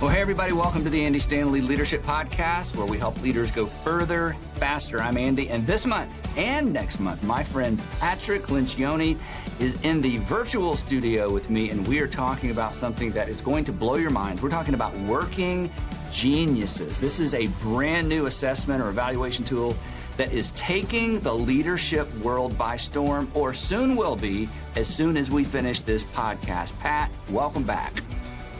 Well, hey, everybody, welcome to the Andy Stanley Leadership Podcast, where we help leaders go further, faster. I'm Andy, and this month and next month, my friend Patrick Lencioni is in the virtual studio with me, and we are talking about something that is going to blow your minds. We're talking about working geniuses. This is a brand new assessment or evaluation tool that is taking the leadership world by storm, or soon will be, as soon as we finish this podcast. Pat, welcome back.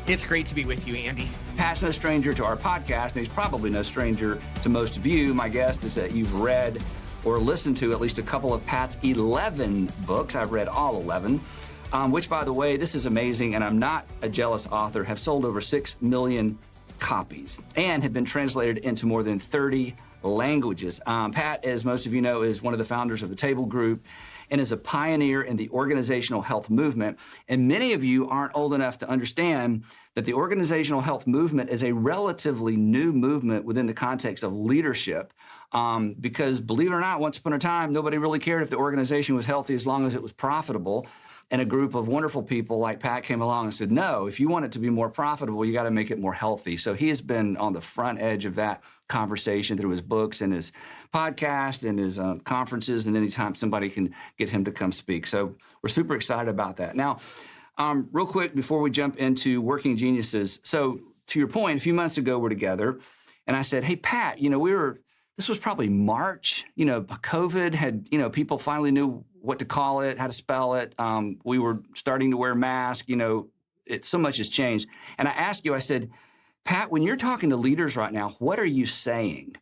It's great to be with you, Andy. Pat's no stranger to our podcast, and he's probably no stranger to most of you. My guess is that you've read or listened to at least a couple of Pat's 11 books. I've read all 11, which, by the way, this is amazing, and I'm not a jealous author, have sold over 6 million copies and have been translated into more than 30 languages. Pat, as most of you know, is one of the founders of the Table Group and is a pioneer in the organizational health movement. And many of you aren't old enough to understand that the organizational health movement is a relatively new movement within the context of leadership. Because believe it or not, once upon a time, nobody really cared if the organization was healthy as long as it was profitable. And a group of wonderful people like Pat came along and said, no, if you want it to be more profitable, you got to make it more healthy. So he has been on the front edge of that conversation through his books and his podcast and his conferences, and anytime somebody can get him to come speak. So we're super excited about that. Now, real quick, before we jump into working geniuses. So to your point, a few months ago, we're together, and I said, hey, Pat, this was probably March, COVID had, people finally knew what to call it, how to spell it. We were starting to wear masks, so much has changed. And I asked you, I said, Pat, when you're talking to leaders right now, what are you saying?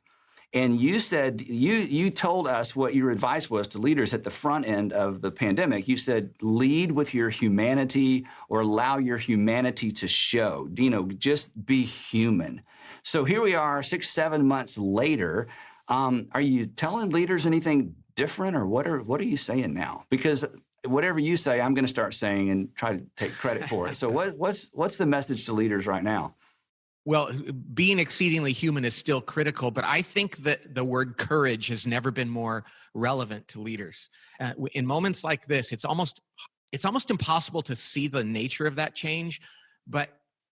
And you said, you told us what your advice was to leaders at the front end of the pandemic. You said, lead with your humanity or allow your humanity to show, just be human. So here we are 6-7 months later. Are you telling leaders anything different, or what are you saying now? Because whatever you say, I'm going to start saying and try to take credit for it. So what's the message to leaders right now? Well, being exceedingly human is still critical, but I think that the word courage has never been more relevant to leaders. In moments like this, it's almost impossible to see the nature of that change, but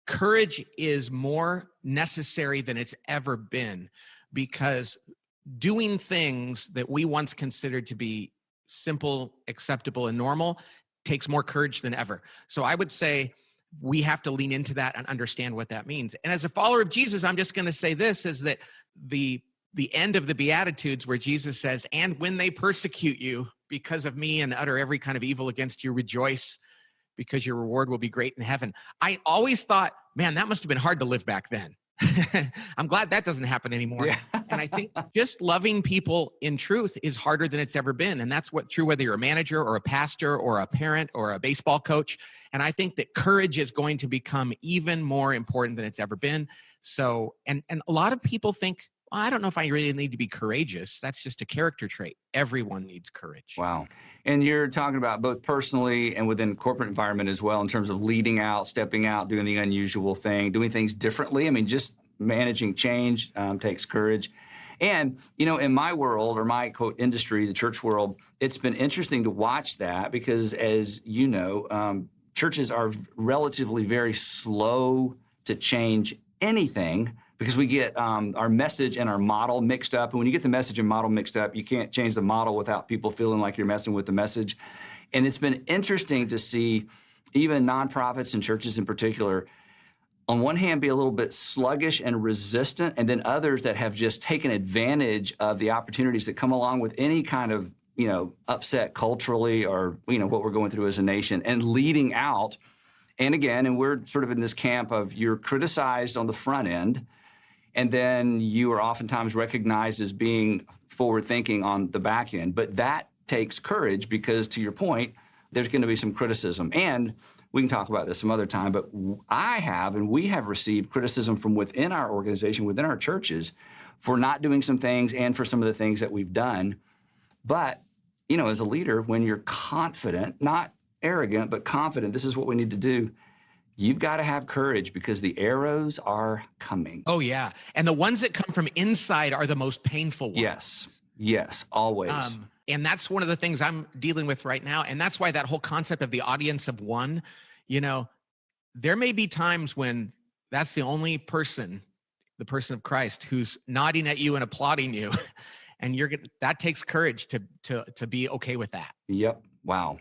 courage is more necessary than it's ever been, because doing things that we once considered to be simple, acceptable, and normal takes more courage than ever. So I would say we have to lean into that and understand what that means. And as a follower of Jesus, I'm just going to say this, is that the end of the Beatitudes, where Jesus says, and when they persecute you because of me and utter every kind of evil against you, rejoice, because your reward will be great in heaven. I always thought, man, that must have been hard to live back then. I'm glad that doesn't happen anymore. Yeah. And I think just loving people in truth is harder than it's ever been. And that's true whether you're a manager or a pastor or a parent or a baseball coach. And I think that courage is going to become even more important than it's ever been. So, and a lot of people think, well, I don't know if I really need to be courageous. That's just a character trait. Everyone needs courage. Wow. And you're talking about both personally and within corporate environment as well, in terms of leading out, stepping out, doing the unusual thing, doing things differently. I mean, just managing change takes courage. And, in my world, or my, quote, industry, the church world, it's been interesting to watch that because, as you know, churches are relatively very slow to change anything, because we get our message and our model mixed up. And when you get the message and model mixed up, you can't change the model without people feeling like you're messing with the message. And it's been interesting to see even nonprofits and churches in particular, on one hand, be a little bit sluggish and resistant, and then others that have just taken advantage of the opportunities that come along with any kind of, upset culturally, or, what we're going through as a nation, and leading out. And again, and we're sort of in this camp of you're criticized on the front end, and then you are oftentimes recognized as being forward-thinking on the back end. But that takes courage, because to your point, there's going to be some criticism. And we can talk about this some other time, but we have received criticism from within our organization, within our churches, for not doing some things and for some of the things that we've done. But, as a leader, when you're confident, not arrogant, but confident, this is what we need to do, you've got to have courage, because the arrows are coming. Oh, yeah. And the ones that come from inside are the most painful ones. Yes, always. And that's one of the things I'm dealing with right now. And that's why that whole concept of the audience of one, there may be times when that's the only person, the person of Christ, who's nodding at you and applauding you. And that takes courage to be okay with that. Yep. Wow.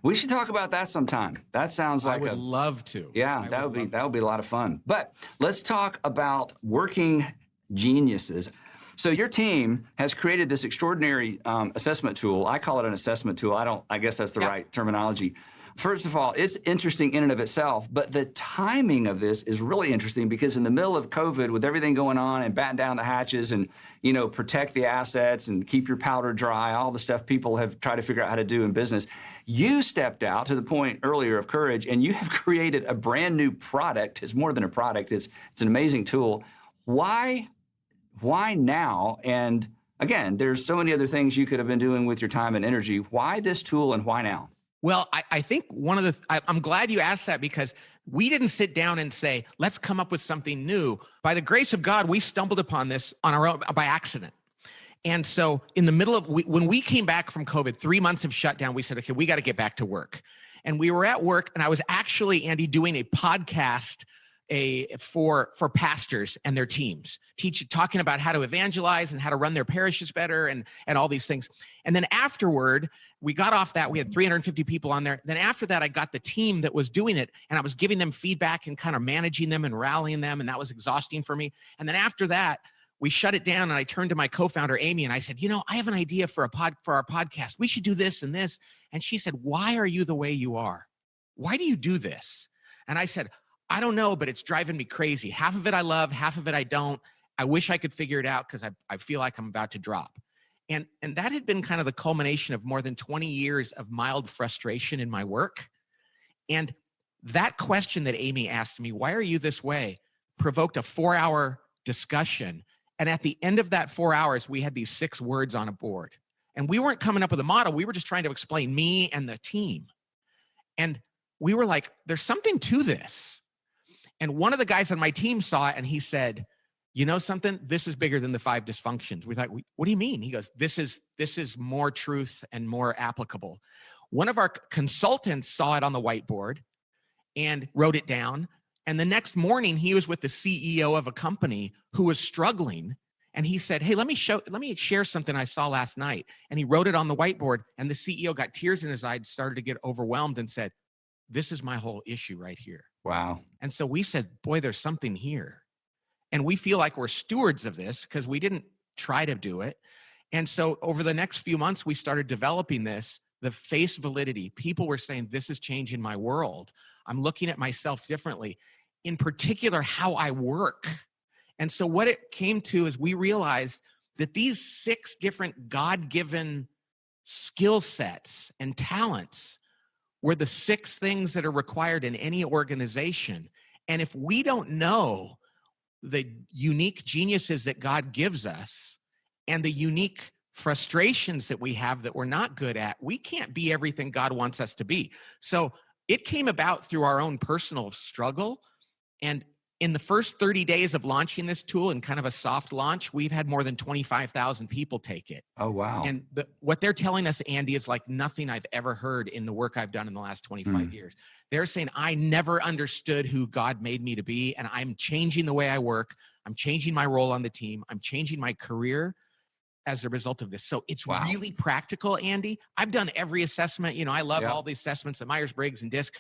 We should talk about that sometime. That sounds like I would love to. Yeah, that would be a lot of fun. But let's talk about working geniuses. So your team has created this extraordinary assessment tool. I call it an assessment tool. I guess that's the right terminology. First of all, it's interesting in and of itself, but the timing of this is really interesting because in the middle of COVID, with everything going on and batten down the hatches and, protect the assets and keep your powder dry, all the stuff people have tried to figure out how to do in business, you stepped out to the point earlier of courage and you have created a brand new product. It's more than a product. It's an amazing tool. Why now? And again, there's so many other things you could have been doing with your time and energy. Why this tool and why now? Well, I think I'm glad you asked that because we didn't sit down and say, let's come up with something new. By the grace of God, we stumbled upon this on our own by accident. And so in the middle of, when we came back from COVID, 3 months of shutdown, we said, okay, we got to get back to work. And we were at work and I was actually, Andy, doing a podcast for pastors and their teams, talking about how to evangelize and how to run their parishes better and all these things. And then afterward, we got off that. We had 350 people on there. Then after that, I got the team that was doing it and I was giving them feedback and kind of managing them and rallying them. And that was exhausting for me. And then after that, we shut it down and I turned to my co-founder, Amy, and I said, I have an idea for our podcast. We should do this and this. And she said, why are you the way you are? Why do you do this? And I said, I don't know, but it's driving me crazy. Half of it I love, half of it I don't. I wish I could figure it out because I feel like I'm about to drop. And that had been kind of the culmination of more than 20 years of mild frustration in my work. And that question that Amy asked me, why are you this way, provoked a 4-hour discussion. And at the end of that 4 hours, we had these 6 words on a board. And we weren't coming up with a model. We were just trying to explain me and the team. And we were like, there's something to this. And one of the guys on my team saw it and he said, you know something? This is bigger than the 5 dysfunctions. We thought, what do you mean? He goes, this is more truth and more applicable. One of our consultants saw it on the whiteboard and wrote it down. And the next morning he was with the CEO of a company who was struggling. And he said, hey, let me share something I saw last night. And he wrote it on the whiteboard and the CEO got tears in his eyes, started to get overwhelmed and said, this is my whole issue right here. Wow. And so we said, boy, there's something here. And we feel like we're stewards of this because we didn't try to do it. And so over the next few months, we started developing this, the face validity. People were saying, this is changing my world. I'm looking at myself differently, in particular, how I work. And so what it came to is we realized that these 6 different God-given skill sets and talents were the 6 things that are required in any organization. And if we don't know the unique geniuses that God gives us and the unique frustrations that we have that we're not good at, we can't be everything God wants us to be. So it came about through our own personal struggle. And in the first 30 days of launching this tool and kind of a soft launch, we've had more than 25,000 people take it. Oh, wow. And what they're telling us, Andy, is like nothing I've ever heard in the work I've done in the last 25 years. They're saying, I never understood who God made me to be, and I'm changing the way I work. I'm changing my role on the team. I'm changing my career as a result of this. So it's really practical, Andy. I've done every assessment. I love all the assessments, the Myers-Briggs and DISC.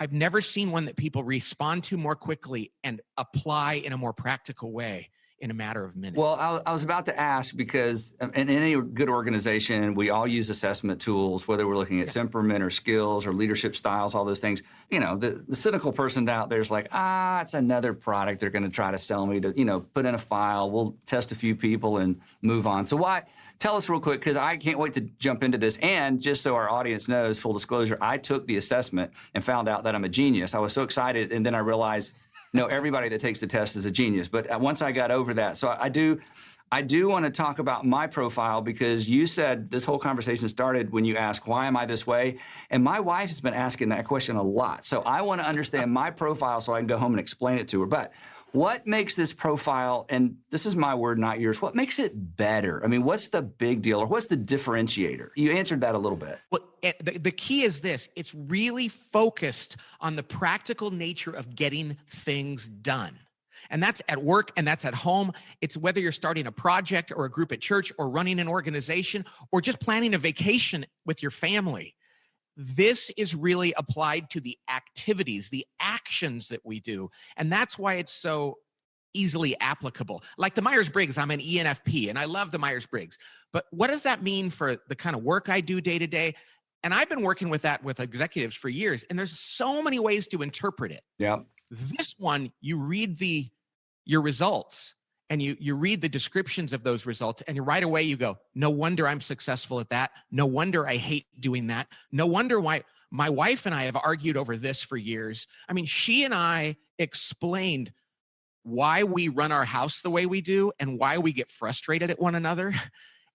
I've never seen one that people respond to more quickly and apply in a more practical way in a matter of minutes. Well, I was about to ask because in any good organization, we all use assessment tools, whether we're looking at temperament or skills or leadership styles, all those things. The cynical person out there is like, it's another product they're going to try to sell me to, put in a file. We'll test a few people and move on. So tell us real quick, because I can't wait to jump into this. And just so our audience knows, full disclosure, I took the assessment and found out that I'm a genius. I was so excited, and then I realized, no, everybody that takes the test is a genius. But once I got over that, so I do want to talk about my profile, because you said this whole conversation started when you asked, why am I this way? And my wife has been asking that question a lot. So I want to understand my profile so I can go home and explain it to her. But What makes this profile, and this is my word, not yours, what makes it better? I mean, what's the big deal or what's the differentiator? You answered that a little bit. Well, the key is this. It's really focused on the practical nature of getting things done. And that's at work and that's at home. It's whether you're starting a project or a group at church or running an organization or just planning a vacation with your family. This is really applied to the activities, the actions that we do. And that's why it's so easily applicable. Like the Myers-Briggs, I'm an ENFP, and I love the Myers-Briggs. But what does that mean for the kind of work I do day to day? And I've been working with that with executives for years, and there's so many ways to interpret it. Yeah. This one, you read your results, and you read the descriptions of those results, and right away you go, no wonder I'm successful at that. No wonder I hate doing that. No wonder why my wife and I have argued over this for years. I mean, she and I explained why we run our house the way we do and why we get frustrated at one another.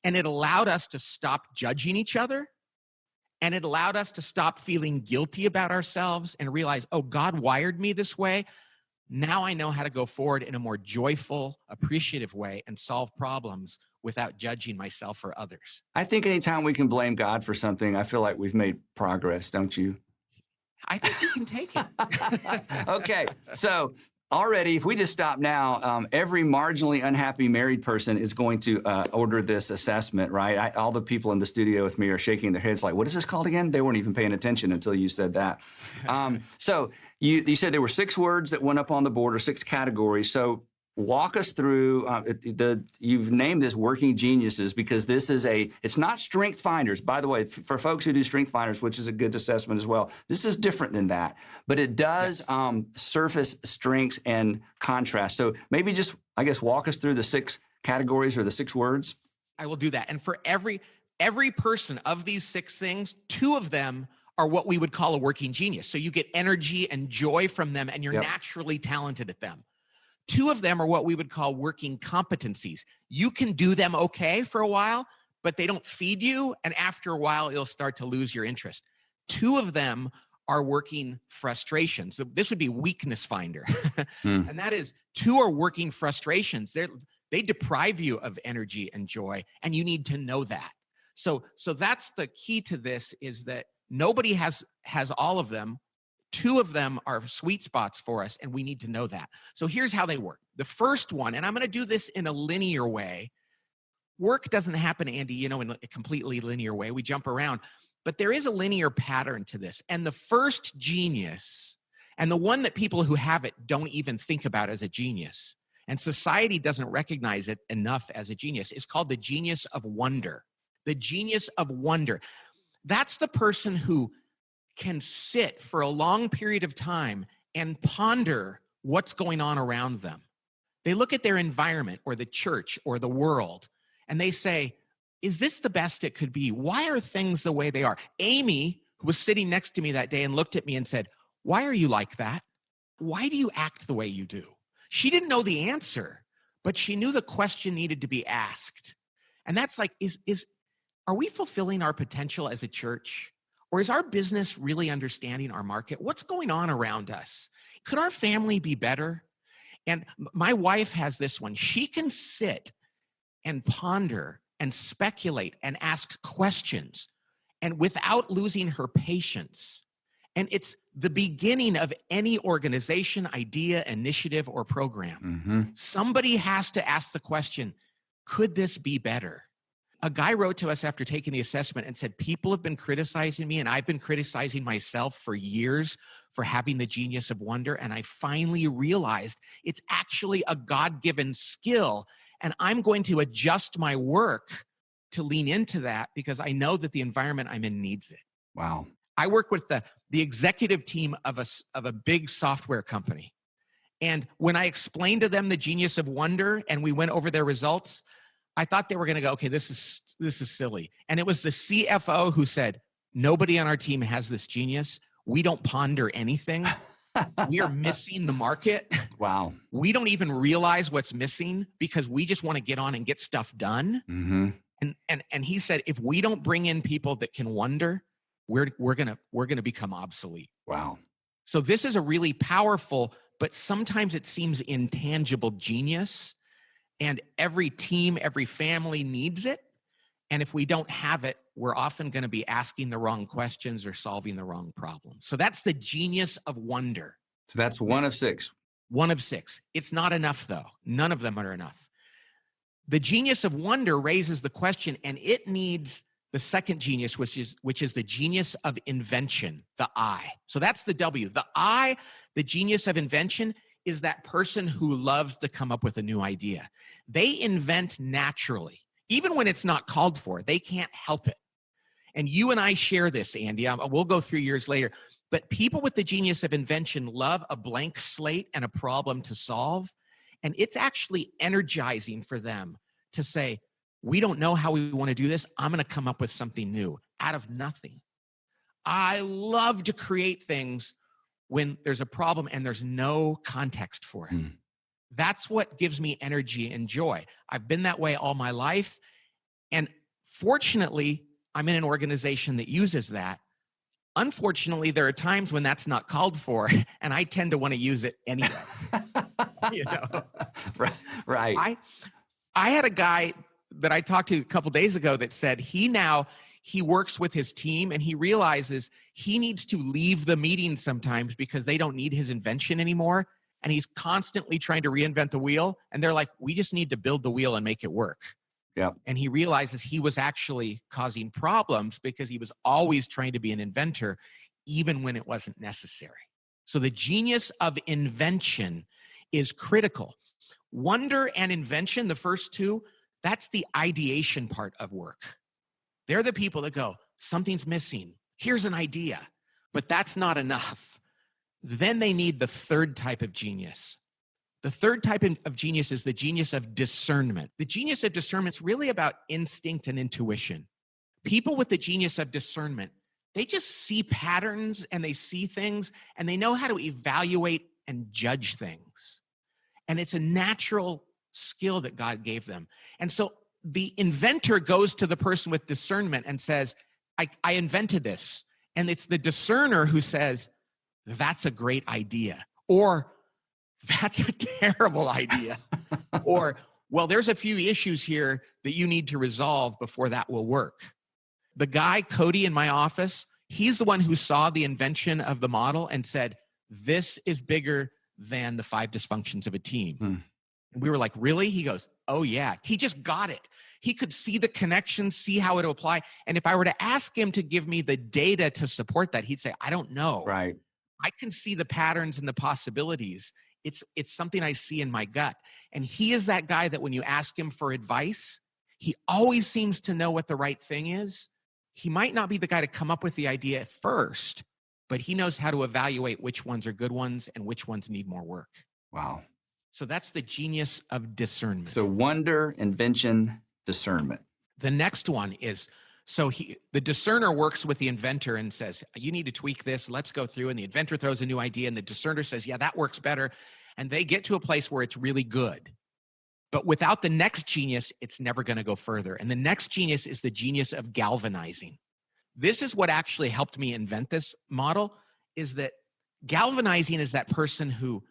And it allowed us to stop judging each other. And it allowed us to stop feeling guilty about ourselves and realize, oh, God wired me this way. Now I know how to go forward in a more joyful, appreciative way and solve problems without judging myself or others. I think anytime we can blame God for something, I feel like we've made progress, don't you? I think you can take it. Okay, so already, if we just stop now, every marginally unhappy married person is going to order this assessment, right? All the people in the studio with me are shaking their heads like, what is this called again? They weren't even paying attention until you said that. So you said there were 6 words that went up on the board or 6 categories. So walk us through, you've named this working geniuses because this is it's not strength finders. By the way, for folks who do strength finders, which is a good assessment as well, this is different than that, but it does surface strengths and contrast. So maybe just, I guess, walk us through the 6 categories or the 6 words. I will do that. And for every person of these 6 things, 2 of them are what we would call a working genius. So you get energy and joy from them and you're naturally talented at them. 2 of them are what we would call working competencies. You can do them okay for a while, but they don't feed you. And after a while, you'll start to lose your interest. 2 of them are working frustrations. So this would be weakness finder. And that is 2 are working frustrations. They deprive you of energy and joy, and you need to know that. So that's the key to this is that nobody has all of them. 2 of them are sweet spots for us, and we need to know that. So here's how they work. The first one, and I'm going to do this in a linear way. Work doesn't happen, Andy, in a completely linear way. We jump around. But there is a linear pattern to this. And the first genius, and the one that people who have it don't even think about as a genius, and society doesn't recognize it enough as a genius, is called the genius of wonder. The genius of wonder. That's the person who can sit for a long period of time and ponder what's going on around them. They look at their environment or the church or the world, and they say, is this the best it could be? Why are things the way they are? Amy, who was sitting next to me that day and looked at me and said, why are you like that? Why do you act the way you do? She didn't know the answer, but she knew the question needed to be asked. And that's like, are we fulfilling our potential as a church? Or is our business really understanding our market? What's going on around us? Could our family be better? And my wife has this one. She can sit and ponder and speculate and ask questions and without losing her patience. And it's the beginning of any organization, idea, initiative, or program. Somebody has to ask the question, could this be better? A guy wrote to us after taking the assessment and said, people have been criticizing me and I've been criticizing myself for years for having the genius of wonder. And I finally realized it's actually a God-given skill. And I'm going to adjust my work to lean into that because I know that the environment I'm in needs it. Wow. I work with the executive team of a big software company. And when I explained to them the genius of wonder and we went over their results, I thought they were going to go, okay, this is silly. And it was the CFO who said, nobody on our team has this genius. We don't ponder anything. We are missing the market. Wow. We don't even realize what's missing because we just want to get on and get stuff done. And he said, if we don't bring in people that can wonder, we're gonna become obsolete. Wow. So this is a really powerful but sometimes it seems intangible genius. And every team, every family needs it. And if we don't have it, we're often going to be asking the wrong questions or solving the wrong problems. So that's the genius of wonder. So that's one of six. One of six. It's not enough, though. None of them are enough. The genius of wonder raises the question, and it needs the second genius, which is the genius of invention, the I. So that's the W. The I, the genius of invention, is that person who loves to come up with a new idea. They invent naturally. Even when it's not called for, they can't help it. And you and I share this, Andy. We'll go through years later. But people with the genius of invention love a blank slate and a problem to solve. And it's actually energizing for them to say, we don't know how we want to do this. I'm going to come up with something new out of nothing. I love to create things when there's a problem and there's no context for it. That's what gives me energy and joy. I've been that way all my life. And fortunately, I'm in an organization that uses that. Unfortunately, there are times when that's not called for, and I tend to want to use it anyway. You know? Right. I had a guy that I talked to a couple days ago that said he works with his team and he realizes he needs to leave the meeting sometimes because they don't need his invention anymore. And he's constantly trying to reinvent the wheel. And they're like, we just need to build the wheel and make it work. Yeah. And he realizes he was actually causing problems because he was always trying to be an inventor, even when it wasn't necessary. So the genius of invention is critical. Wonder and invention, the first two, that's the ideation part of work. They're the people that go, something's missing. Here's an idea, but that's not enough. Then they need the third type of genius. The third type of genius is the genius of discernment. The genius of discernment is really about instinct and intuition. People with the genius of discernment, they just see patterns and they see things and they know how to evaluate and judge things. And it's a natural skill that God gave them. And so the inventor goes to the person with discernment and says, I invented this. And it's the discerner who says, that's a great idea. Or that's a terrible idea. Or, well, there's a few issues here that you need to resolve before that will work. The guy, Cody, in my office, he's the one who saw the invention of the model and said, this is bigger than the 5 dysfunctions of a team. And we were like, really? He goes, oh yeah. He just got it. He could see the connections, see how it would apply. And if I were to ask him to give me the data to support that, he'd say, I don't know. Right. I can see the patterns and the possibilities. It's something I see in my gut. And he is that guy that when you ask him for advice, he always seems to know what the right thing is. He might not be the guy to come up with the idea at first, but he knows how to evaluate which ones are good ones and which ones need more work. Wow. So that's the genius of discernment. So wonder, invention, discernment. The next one is, the discerner works with the inventor and says, you need to tweak this. Let's go through. And the inventor throws a new idea and the discerner says, yeah, that works better. And they get to a place where it's really good. But without the next genius, it's never going to go further. And the next genius is the genius of galvanizing. This is what actually helped me invent this model, is that galvanizing is that person who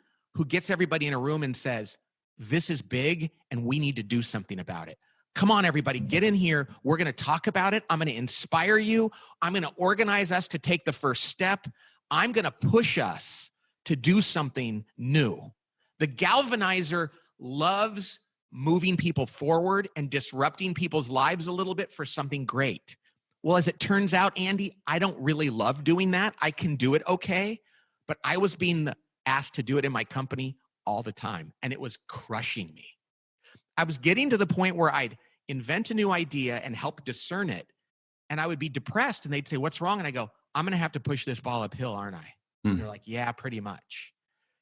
gets everybody in a room and says, this is big and we need to do something about it. Come on, everybody, get in here. We're going to talk about it. I'm going to inspire you. I'm going to organize us to take the first step. I'm going to push us to do something new. The galvanizer loves moving people forward and disrupting people's lives a little bit for something great. Well, as it turns out, Andy, I don't really love doing that. I can do it okay, but I was being asked to do it in my company all the time, and it was crushing me. I was getting to the point where I'd invent a new idea and help discern it, and I would be depressed, and they'd say, what's wrong? And I go, I'm going to have to push this ball uphill, aren't I? And they're like, yeah, pretty much.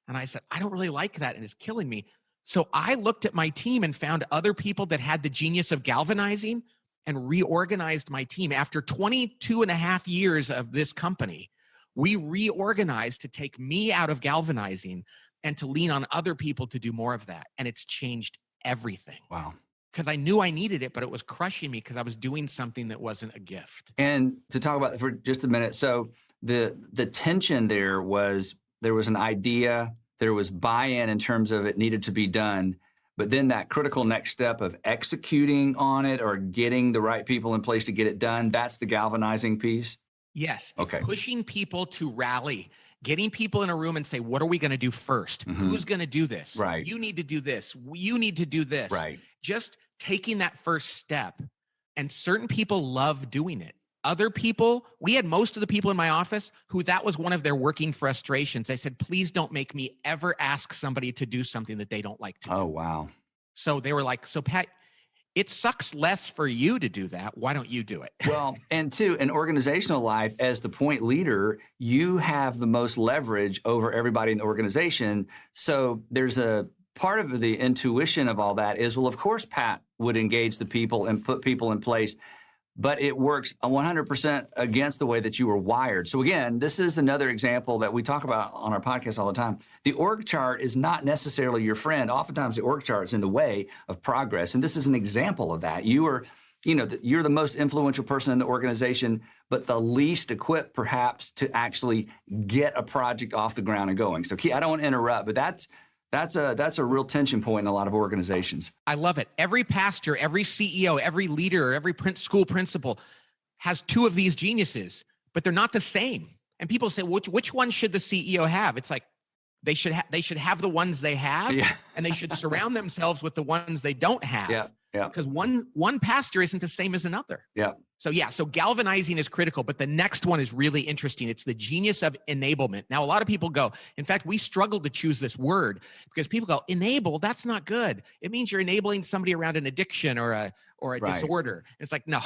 And I said, I don't really like that, and it's killing me. So I looked at my team and found other people that had the genius of galvanizing and reorganized my team. After 22 and a half years of this company, we reorganized to take me out of galvanizing and to lean on other people to do more of that. And it's changed everything. Wow. Because I knew I needed it, but it was crushing me because I was doing something that wasn't a gift. And to talk about for just a minute, so the tension there was an idea There was buy-in in terms of it needed to be done. But then that critical next step of executing on it or getting the right people in place to get it done, that's the galvanizing piece? Yes. Okay. Pushing people to rally, getting people in a room and say, what are we going to do first? Who's going to do this? Right. You need to do this. You need to do this. Right. Just taking that first step. And certain people love doing it. Other people, we had most of the people in my office who that was one of their working frustrations. I said, please don't make me ever ask somebody to do something that they don't like to do. Oh, wow. So they were like, so Pat, it sucks less for you to do that. Why don't you do it? Well, and two, in organizational life, as the point leader, you have the most leverage over everybody in the organization. So there's a part of the intuition of all that is, well, of course, Pat would engage the people and put people in place, but it works 100% against the way that you were wired. So again, this is another example that we talk about on our podcast all the time. The org chart is not necessarily your friend. Oftentimes the org chart is in the way of progress. And this is an example of that. You're the most influential person in the organization, but the least equipped perhaps to actually get a project off the ground and going. So I don't want to interrupt, but that's a real tension point in a lot of organizations. I love it. Every pastor, every CEO, every leader, every school principal has two of these geniuses, but they're not the same. And people say, which one should the CEO have? It's like they should have the ones they have, and they should surround themselves with the ones they don't have. Yeah. Because one pastor isn't the same as another. Yeah. So galvanizing is critical, but the next one is really interesting. It's the genius of enablement. Now, a lot of people go, in fact, we struggle to choose this word because people go, enable, that's not good. It means you're enabling somebody around an addiction or a right. disorder. It's like, no,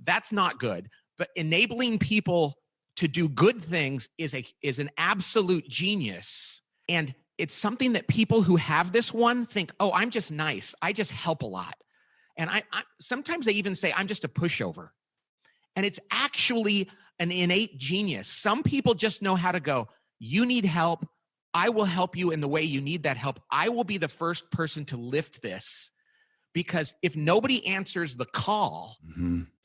that's not good. But enabling people to do good things is an absolute genius. And it's something that people who have this one think, oh, I'm just nice. I just help a lot. And I sometimes they even say, I'm just a pushover. And it's actually an innate genius. Some people just know how to go, you need help. I will help you in the way you need that help. I will be the first person to lift this. Because if nobody answers the call,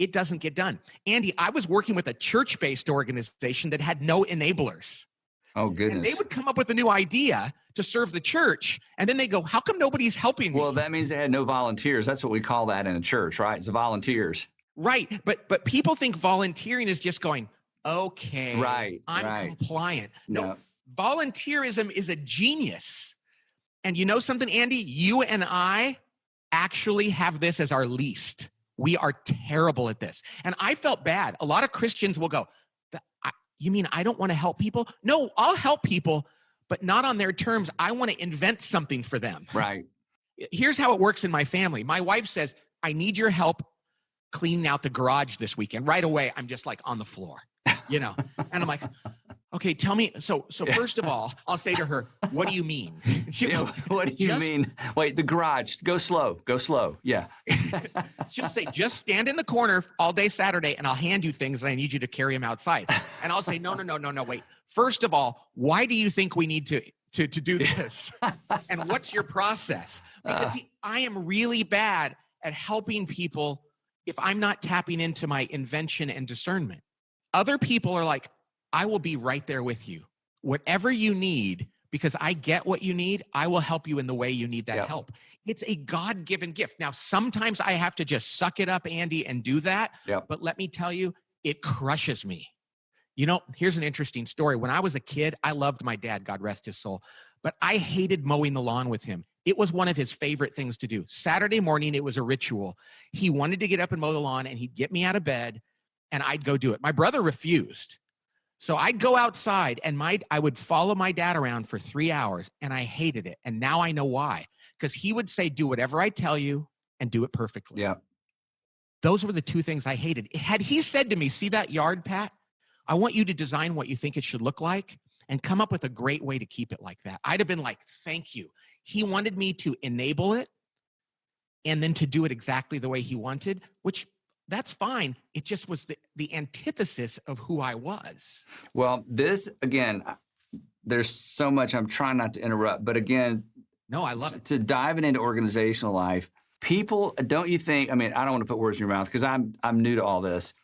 it doesn't get done. Andy, I was working with a church-based organization that had no enablers. Oh, goodness. And they would come up with a new idea to serve the church, and then they go, how come nobody's helping me? Well, that means they had no volunteers. That's what we call that in a church, right? It's the volunteers. Right. But people think volunteering is just going, okay, right, I'm compliant. No, No. volunteerism is a genius. And you know something, Andy? You and I actually have this as our least. We are terrible at this. And I felt bad. A lot of Christians will go, you mean I don't want to help people? No, I'll help people, but not on their terms. I want to invent something for them. Right. Here's how it works in my family. My wife says, I need your help cleaning out the garage this weekend. Right away, I'm just like on the floor, and I'm like, okay, tell me. So first of all, I'll say to her, what do you mean? She'll go, what do you mean? Wait, the garage, go slow. Yeah. She'll say, just stand in the corner all day Saturday and I'll hand you things and I need you to carry them outside. And I'll say, no, wait. First of all, why do you think we need to do this? And what's your process? Because I am really bad at helping people if I'm not tapping into my invention and discernment. Other people are like, I will be right there with you. Whatever you need, because I get what you need, I will help you in the way you need that help. It's a God-given gift. Now, sometimes I have to just suck it up, Andy, and do that. But let me tell you, it crushes me. Here's an interesting story. When I was a kid, I loved my dad, God rest his soul, but I hated mowing the lawn with him. It was one of his favorite things to do. Saturday morning, it was a ritual. He wanted to get up and mow the lawn, and he'd get me out of bed, and I'd go do it. My brother refused. So I'd go outside, and I would follow my dad around for 3 hours, and I hated it. And now I know why. Because he would say, do whatever I tell you and do it perfectly. Yeah. Those were the two things I hated. Had he said to me, see that yard, Pat? I want you to design what you think it should look like and come up with a great way to keep it like that. I'd have been like, thank you. He wanted me to enable it and then to do it exactly the way he wanted, which that's fine. It just was the antithesis of who I was. Well, this, again, there's so much. I'm trying not to interrupt, but again, no, I love it. To dive into organizational life, people, don't you think, I don't want to put words in your mouth because I'm new to all this.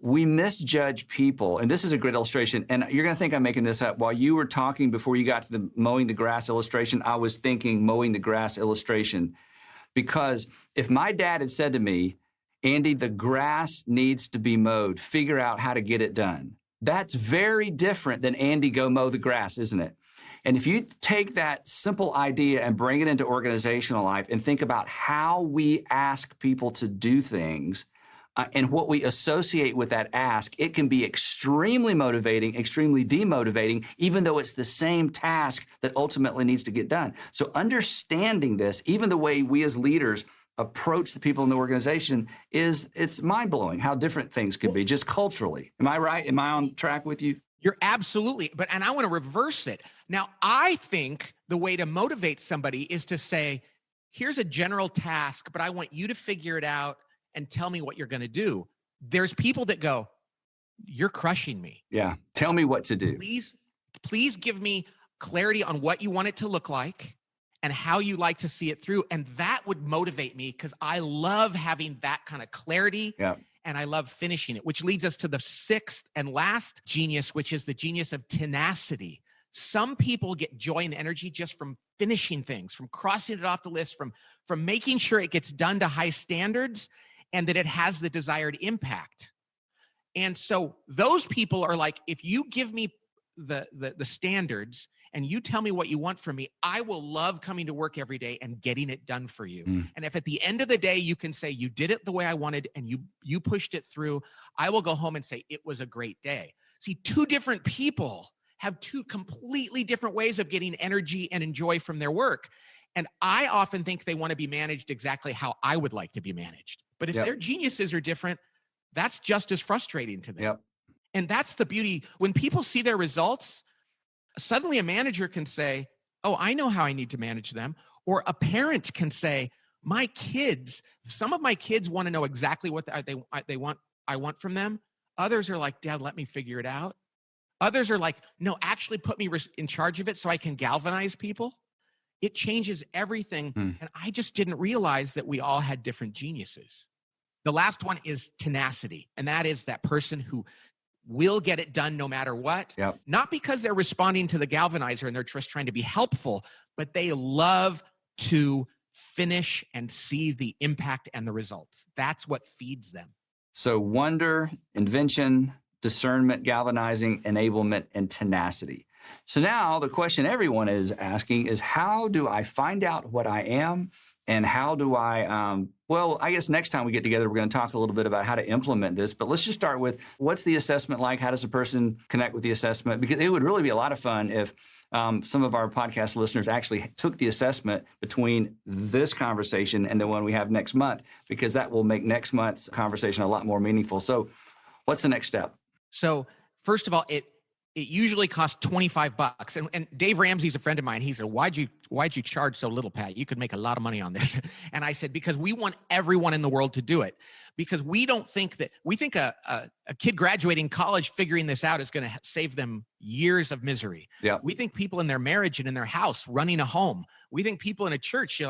we misjudge people. And this is a great illustration. And you're going to think I'm making this up. While you were talking before you got to the mowing the grass illustration, I was thinking mowing the grass illustration. Because if my dad had said to me, Andy, the grass needs to be mowed, figure out how to get it done. That's very different than Andy, go mow the grass, isn't it? And if you take that simple idea and bring it into organizational life and think about how we ask people to do things, and what we associate with that ask, it can be extremely motivating, extremely demotivating, even though it's the same task that ultimately needs to get done. So understanding this, even the way we as leaders approach the people in the organization, it's mind-blowing how different things could be just culturally. Am I right? Am I on track with you? You're absolutely, and I want to reverse it. Now, I think the way to motivate somebody is to say, here's a general task, but I want you to figure it out and tell me what you're going to do. There's people that go, you're crushing me. Yeah. Tell me what to do. Please give me clarity on what you want it to look like and how you like to see it through. And that would motivate me because I love having that kind of clarity. Yeah. And I love finishing it, which leads us to the sixth and last genius, which is the genius of tenacity. Some people get joy and energy just from finishing things, from crossing it off the list, from making sure it gets done to high standards and that it has the desired impact. And so those people are like, if you give me the standards and you tell me what you want from me, I will love coming to work every day and getting it done for you. And if at the end of the day, you can say you did it the way I wanted and you pushed it through, I will go home and say it was a great day. See, two different people have two completely different ways of getting energy and joy from their work. And I often think they want to be managed exactly how I would like to be managed. But if their geniuses are different, that's just as frustrating to them. Yep. And that's the beauty. When people see their results, suddenly a manager can say, oh, I know how I need to manage them. Or a parent can say, some of my kids want to know exactly what I want from them. Others are like, Dad, let me figure it out. Others are like, no, actually put me in charge of it so I can galvanize people. It changes everything. And I just didn't realize that we all had different geniuses. The last one is tenacity. And that is that person who will get it done no matter what. Yep. Not because they're responding to the galvanizer and they're just trying to be helpful, but they love to finish and see the impact and the results. That's what feeds them. So wonder, invention, discernment, galvanizing, enablement, and tenacity. So now the question everyone is asking is, how do I find out what I am? And how do I, I guess next time we get together, we're going to talk a little bit about how to implement this. But let's just start with, what's the assessment like? How does a person connect with the assessment? Because it would really be a lot of fun if some of our podcast listeners actually took the assessment between this conversation and the one we have next month, because that will make next month's conversation a lot more meaningful. So what's the next step? So first of all, it usually costs $25. And Dave Ramsey's a friend of mine. He said, why'd you charge so little, Pat? You could make a lot of money on this. And I said, because we want everyone in the world to do it. Because we think a kid graduating college figuring this out is going to save them years of misery. Yeah. We think people in their marriage and in their house running a home. We think people in a church,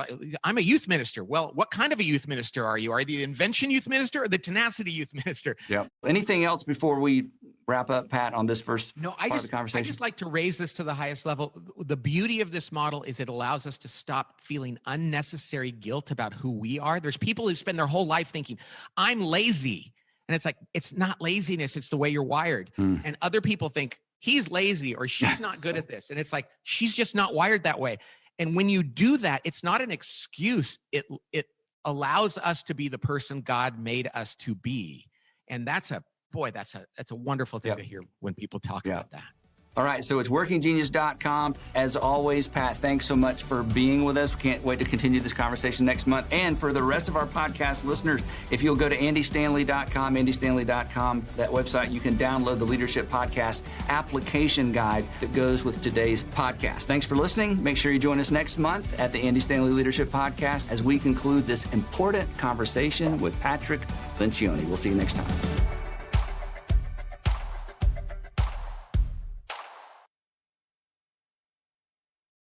I'm a youth minister. Well, what kind of a youth minister are you? Are you the invention youth minister or the tenacity youth minister? Yeah. Anything else before we wrap up, Pat, on this first part of the conversation? I just like to raise this to the highest level. The beauty of this model is it allows us to stop feeling unnecessary guilt about who we are. There's people who spend their whole life thinking, I'm lazy. And it's like, it's not laziness, it's the way you're wired. And other people think, he's lazy or she's not good at this. And it's like, she's just not wired that way. And when you do that, it's not an excuse. It allows us to be the person God made us to be. And that's a wonderful thing to hear when people talk about that. All right, so it's workinggenius.com. As always, Pat, thanks so much for being with us. We can't wait to continue this conversation next month. And for the rest of our podcast listeners, if you'll go to andystanley.com, that website, you can download the Leadership Podcast application guide that goes with today's podcast. Thanks for listening. Make sure you join us next month at the Andy Stanley Leadership Podcast as we conclude this important conversation with Patrick Lencioni. We'll see you next time.